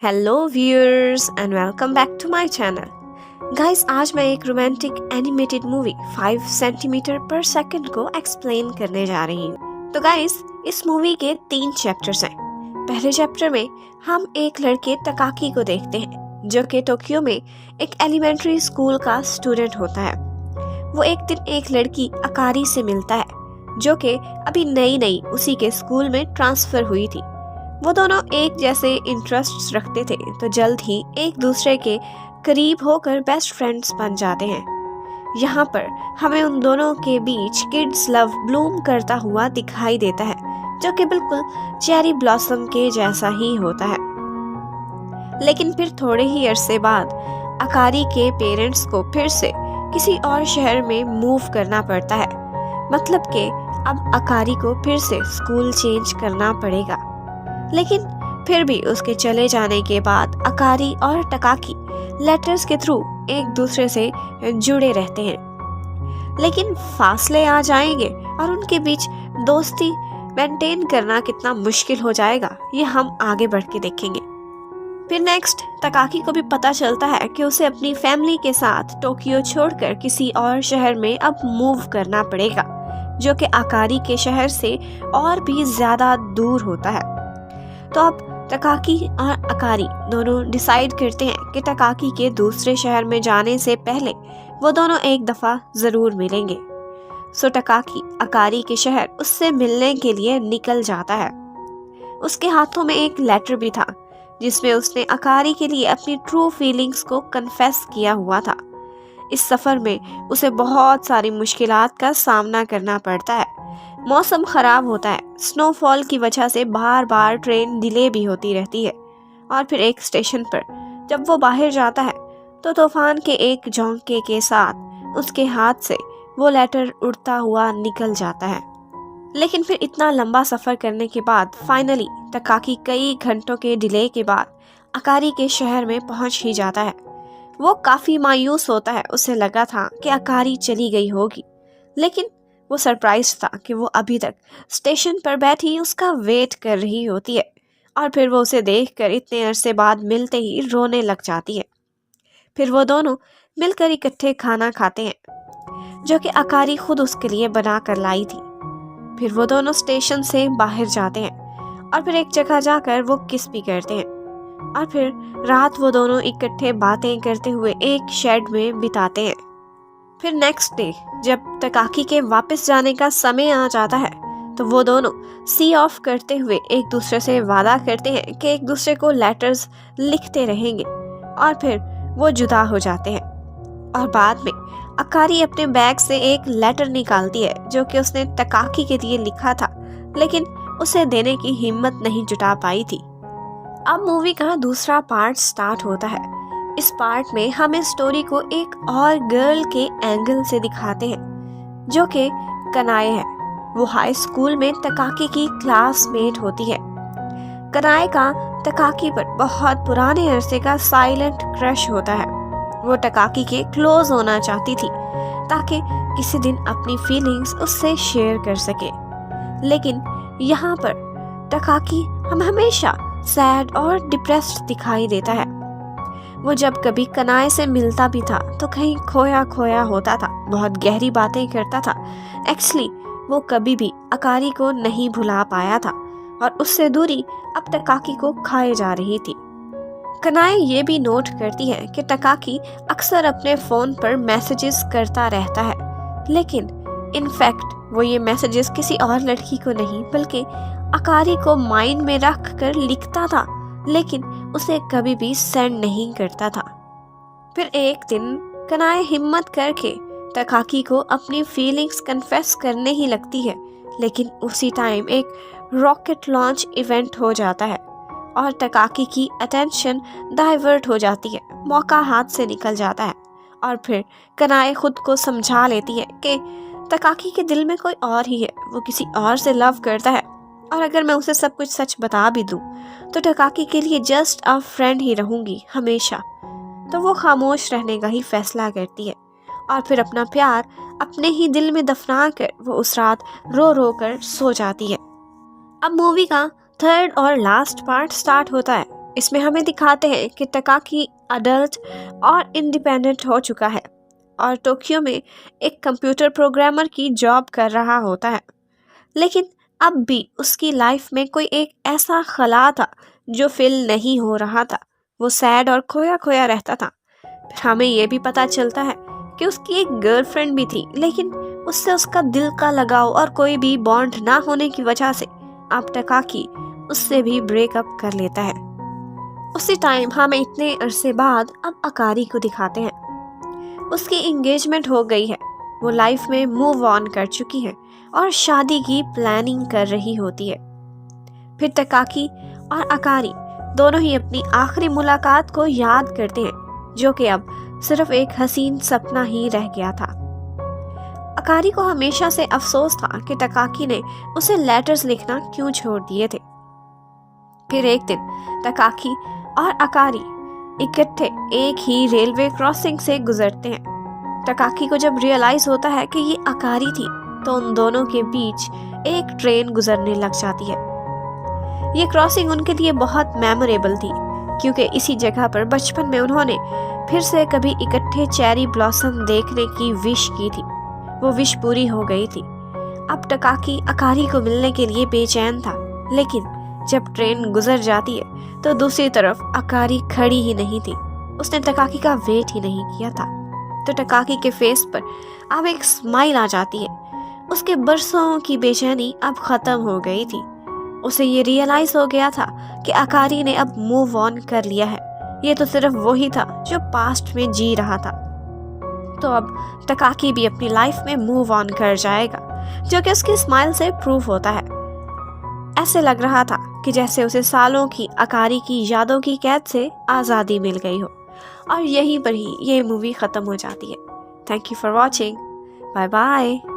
Hello viewers and welcome back to my channel. Guys, आज मैं एक romantic animated movie 5 centimetre per second को explain करने जा रही हूँ। तो गाइस, इस मूवी के 3 चैप्टर्स हैं। पहले चैप्टर में हम एक लड़के तकाकी को देखते हैं जो कि टोक्यो में एक एलिमेंट्री स्कूल का स्टूडेंट होता है। वो एक दिन एक लड़की अकारी से मिलता है जो कि अभी नई नई उसी के स्कूल में ट्रांसफर हुई थी। वो दोनों एक जैसे इंटरेस्ट्स रखते थे तो जल्द ही एक दूसरे के करीब होकर बेस्ट फ्रेंड्स बन जाते हैं। यहाँ पर हमें उन दोनों के बीच किड्स लव ब्लूम करता हुआ दिखाई देता है जो कि बिल्कुल चेरी ब्लॉसम के जैसा ही होता है। लेकिन फिर थोड़े ही अरसे बाद अकारी के पेरेंट्स को फिर से किसी और शहर में मूव करना पड़ता है। मतलब कि अब अकारी को फिर से स्कूल चेंज करना पड़ेगा। लेकिन फिर भी उसके चले जाने के बाद अकारी और टकाकी लेटर्स के थ्रू एक दूसरे से जुड़े रहते हैं। लेकिन फासले आ जाएंगे और उनके बीच दोस्ती मेंटेन करना कितना मुश्किल हो जाएगा ये हम आगे बढ़ के देखेंगे। फिर नेक्स्ट टकाकी को भी पता चलता है कि उसे अपनी फैमिली के साथ टोक्यो छोड़कर किसी और शहर में अब मूव करना पड़ेगा जो कि अकारी के शहर से और भी ज्यादा दूर होता है। तो अब टकाकी और अकारी दोनों डिसाइड करते हैं कि टकाकी के दूसरे शहर में जाने से पहले वो दोनों एक दफा जरूर मिलेंगे। सो टकाकी अकारी के शहर उससे मिलने के लिए निकल जाता है। उसके हाथों में एक लेटर भी था जिसमें उसने अकारी के लिए अपनी ट्रू फीलिंग्स को कन्फेस किया हुआ था। इस सफर में उसे बहुत सारी मुश्किलात का सामना करना पड़ता है। मौसम खराब होता है, स्नोफॉल की वजह से बार बार ट्रेन डिले भी होती रहती है। और फिर एक स्टेशन पर जब वो बाहर जाता है तो तूफान के एक झोंके के साथ उसके हाथ से वो लेटर उड़ता हुआ निकल जाता है। लेकिन फिर इतना लंबा सफर करने के बाद फाइनली टकाकी कई घंटों के डिले के बाद अकारी के शहर में पहुंच ही जाता है। वो काफी मायूस होता है, उसे लगा था कि अकारी चली गई होगी, लेकिन वो सरप्राइज था कि वो अभी तक स्टेशन पर बैठी उसका वेट कर रही होती है। और फिर वो उसे देखकर इतने अरसे बाद मिलते ही रोने लग जाती है। फिर वो दोनों मिलकर इकट्ठे खाना खाते हैं जो कि अकारी खुद उसके लिए बना कर लाई थी। फिर वो दोनों स्टेशन से बाहर जाते हैं और फिर एक जगह जाकर वो किस भी करते हैं। और फिर रात वो दोनों इकट्ठे बातें करते हुए एक शेड में बिताते हैं। फिर नेक्स्ट डे जब टकाकी के वापस जाने का समय आ जाता है तो वो दोनों सी ऑफ करते हुए एक दूसरे से वादा करते हैं कि एक दूसरे को लेटर्स लिखते रहेंगे। और फिर वो जुदा हो जाते हैं। और बाद में अकारी अपने बैग से एक लेटर निकालती है जो कि उसने टकाकी के लिए लिखा था, लेकिन उसे देने की हिम्मत नहीं जुटा पाई थी। अब मूवी का दूसरा पार्ट स्टार्ट होता है। इस पार्ट में हम इस स्टोरी को एक और गर्ल के एंगल से दिखाते हैं जो कि कनाए है। वो हाई स्कूल में टकाकी की क्लासमेट होती है। कनाए का टकाकी पर बहुत पुराने अरसे का साइलेंट क्रश होता है। वो टकाकी के क्लोज होना चाहती थी ताकि किसी दिन अपनी फीलिंग्स उससे शेयर कर सके। लेकिन यहाँ पर टकाकी हम हमेशा सैड और डिप्रेस्ड दिखाई देता है। वो जब कभी कनाए से मिलता भी था तो कहीं खोया खोया होता था, बहुत गहरी बातें करता था। एक्चुअली वो कभी भी अकारी को नहीं भुला पाया था और उससे दूरी अब टकाकी को खाए जा रही थी। कनाए ये भी नोट करती है कि टकाकी अक्सर अपने फोन पर मैसेजेस करता रहता है, लेकिन इनफैक्ट वो ये मैसेजेस किसी और लड़की को नहीं बल्कि अकारी को माइंड में रख कर लिखता था, लेकिन उसे कभी भी सेंड नहीं करता था। फिर एक दिन कनाए हिम्मत करके टकाकी को अपनी फीलिंग्स कन्फेस करने ही लगती है, लेकिन उसी टाइम एक रॉकेट लॉन्च इवेंट हो जाता है और टकाकी की अटेंशन डाइवर्ट हो जाती है। मौका हाथ से निकल जाता है और फिर कनाए खुद को समझा लेती है कि टकाकी के दिल में कोई और ही है, वो किसी और से लव करता है और अगर मैं उसे सब कुछ सच बता भी दूं तो टकाकी के लिए जस्ट अ फ्रेंड ही रहूंगी हमेशा। तो वो खामोश रहने का ही फैसला करती है और फिर अपना प्यार अपने ही दिल में दफना कर वो उस रात रो कर सो जाती है। अब मूवी का थर्ड और लास्ट पार्ट स्टार्ट होता है इसमें हमें दिखाते हैं कि तकाकी अडल्ट और इंडिपेंडेंट हो चुका है और टोक्यो में एक कंप्यूटर प्रोग्रामर की जॉब कर रहा होता है। लेकिन अब भी उसकी लाइफ में कोई एक ऐसा खला था जो फिल नहीं हो रहा था। वो सैड और खोया खोया रहता था। फिर हमें ये भी पता चलता है कि उसकी एक गर्लफ्रेंड भी थी, लेकिन उससे उसका दिल का लगाव और कोई भी बॉन्ड ना होने की वजह से अब तकाकी उससे भी ब्रेकअप कर लेता है। उसी टाइम हमें इतने अरसे बाद अब अकारी को दिखाते हैं। उसकी एंगेजमेंट हो गई है, वो लाइफ में मूव ऑन कर चुकी है और शादी की प्लानिंग कर रही होती है। फिर तकाकी और अकारी दोनों ही अपनी आखिरी मुलाकात को याद करते हैं, जो कि अब सिर्फ एक हसीन सपना ही रह गया था। अकारी को हमेशा से अफसोस था कि तकाकी ने उसे लेटर्स लिखना क्यों छोड़ दिए थे। फिर एक दिन तकाकी और अकारी इकट्ठे एक ही रेलवे क्रॉसिंग से गुजरते हैं। तकाकी को जब रियलाइज होता है कि ये अकारी थी, तो उन दोनों के बीच एक ट्रेन गुजरने लग जाती है। ये क्रॉसिंग उनके लिए बहुत मेमोरेबल थी, क्योंकि इसी जगह पर बचपन में उन्होंने फिर से कभी इकट्ठे चेरी ब्लॉसम देखने की विश की थी। वो विश पूरी हो गई थी। अब तकाकी अकारी को मिलने के लिए बेचैन था, लेकिन जब ट्रेन गुजर जाती है तो दूसरी तरफ अकारी खड़ी ही नहीं थी। उसने तकाकी का वेट ही नहीं किया था। तो तकाकी के फेस पर अब एक स्माइल आ जाती है। उसके बरसों की बेचैनी अब खत्म हो गई थी। उसे ये रियलाइज हो गया था कि अकारी ने अब मूव ऑन कर लिया है। ये तो सिर्फ वही था जो पास्ट में जी रहा था। तो अब तकाकी भी अपनी लाइफ में मूव ऑन कर जाएगा, जो कि उसकी स्माइल से प्रूफ होता है। ऐसे लग रहा था कि जैसे उसे सालों की अकारी की यादों की कैद से आज़ादी मिल गई हो। और यहीं पर ही ये मूवी ख़त्म हो जाती है। Thank you for watching. Bye bye.